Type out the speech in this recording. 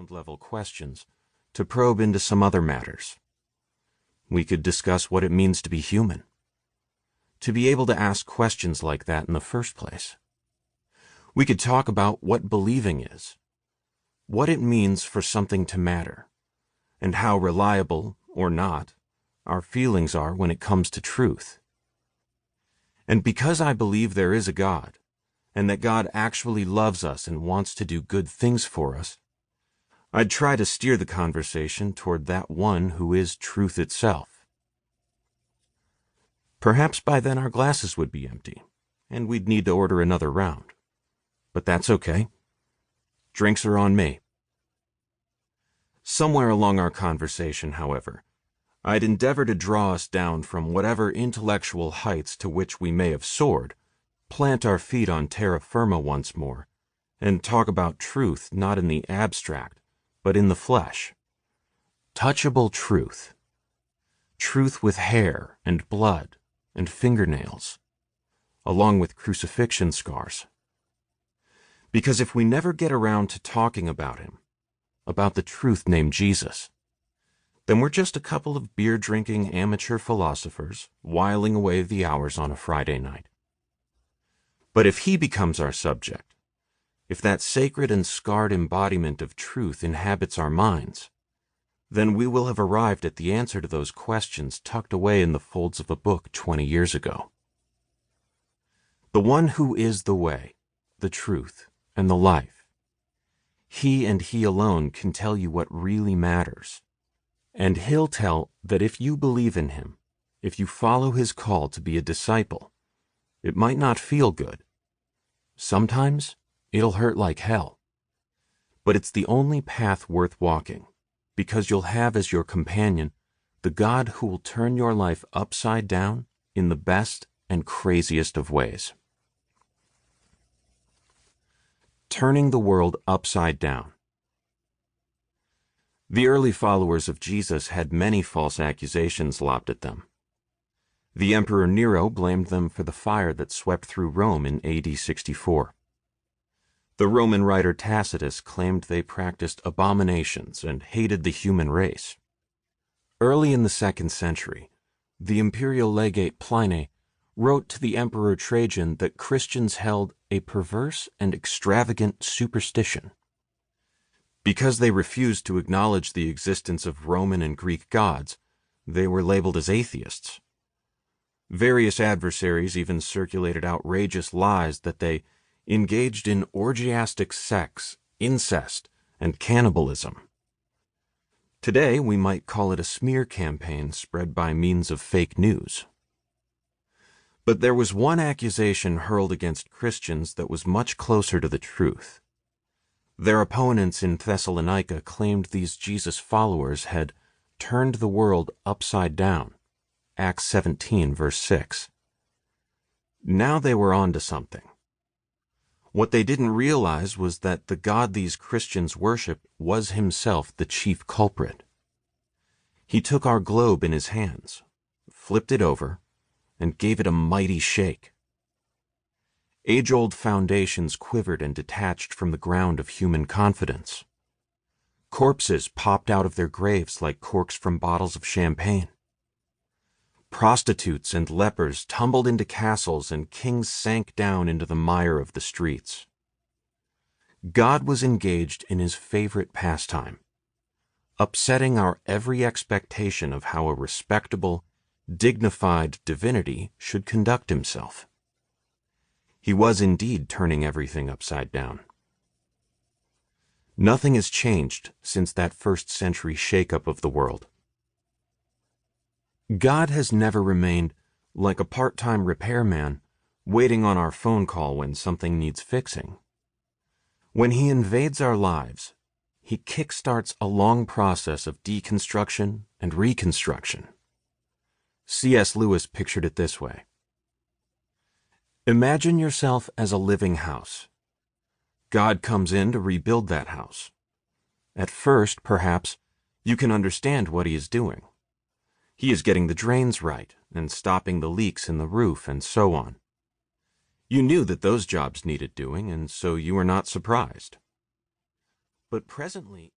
ground-level questions to probe into some other matters. We could discuss what it means to be human, to be able to ask questions like that in the first place. We could talk about what believing is, what it means for something to matter, and how reliable, or not, our feelings are when it comes to truth. And because I believe there is a God, and that God actually loves us and wants to do good things for us, I'd try to steer the conversation toward that one who is truth itself. Perhaps by then our glasses would be empty, and we'd need to order another round. But that's okay. Drinks are on me. Somewhere along our conversation, however, I'd endeavor to draw us down from whatever intellectual heights to which we may have soared, plant our feet on terra firma once more, and talk about truth not in the abstract, but in the flesh. Touchable truth. Truth with hair and blood and fingernails, along with crucifixion scars. Because if we never get around to talking about him, about the truth named Jesus, then we're just a couple of beer-drinking amateur philosophers whiling away the hours on a Friday night. But if he becomes our subject, if that sacred and scarred embodiment of truth inhabits our minds, then we will have arrived at the answer to those questions tucked away in the folds of a book 20 years ago. The one who is the way, the truth, and the life. He and he alone can tell you what really matters. And he'll tell that if you believe in him, if you follow his call to be a disciple, it might not feel good. Sometimes it'll hurt like hell. But it's the only path worth walking, because you'll have as your companion the God who will turn your life upside down in the best and craziest of ways. Turning the world upside down. The early followers of Jesus had many false accusations lobbed at them. The Emperor Nero blamed them for the fire that swept through Rome in AD 64. The Roman writer Tacitus claimed they practiced abominations and hated the human race. Early in the 2nd century, the imperial legate Pliny wrote to the Emperor Trajan that Christians held a perverse and extravagant superstition. Because they refused to acknowledge the existence of Roman and Greek gods, they were labeled as atheists. Various adversaries even circulated outrageous lies that they engaged in orgiastic sex, incest, and cannibalism. Today, we might call it a smear campaign spread by means of fake news. But there was one accusation hurled against Christians that was much closer to the truth. Their opponents in Thessalonica claimed these Jesus followers had turned the world upside down. Acts 17, verse 6. Now they were on to something. What they didn't realize was that the God these Christians worshiped was himself the chief culprit. He took our globe in his hands, flipped it over, and gave it a mighty shake. Age-old foundations quivered and detached from the ground of human confidence. Corpses popped out of their graves like corks from bottles of champagne. Prostitutes and lepers tumbled into castles, and kings sank down into the mire of the streets. God was engaged in his favorite pastime, upsetting our every expectation of how a respectable, dignified divinity should conduct himself. He was indeed turning everything upside down. Nothing has changed since that 1st century shake-up of the world. God has never remained like a part-time repairman waiting on our phone call when something needs fixing. When he invades our lives, he kickstarts a long process of deconstruction and reconstruction. C.S. Lewis pictured it this way. Imagine yourself as a living house. God comes in to rebuild that house. At first, perhaps, you can understand what he is doing. He is getting the drains right and stopping the leaks in the roof and so on. You knew that those jobs needed doing, and so you were not surprised. But presently,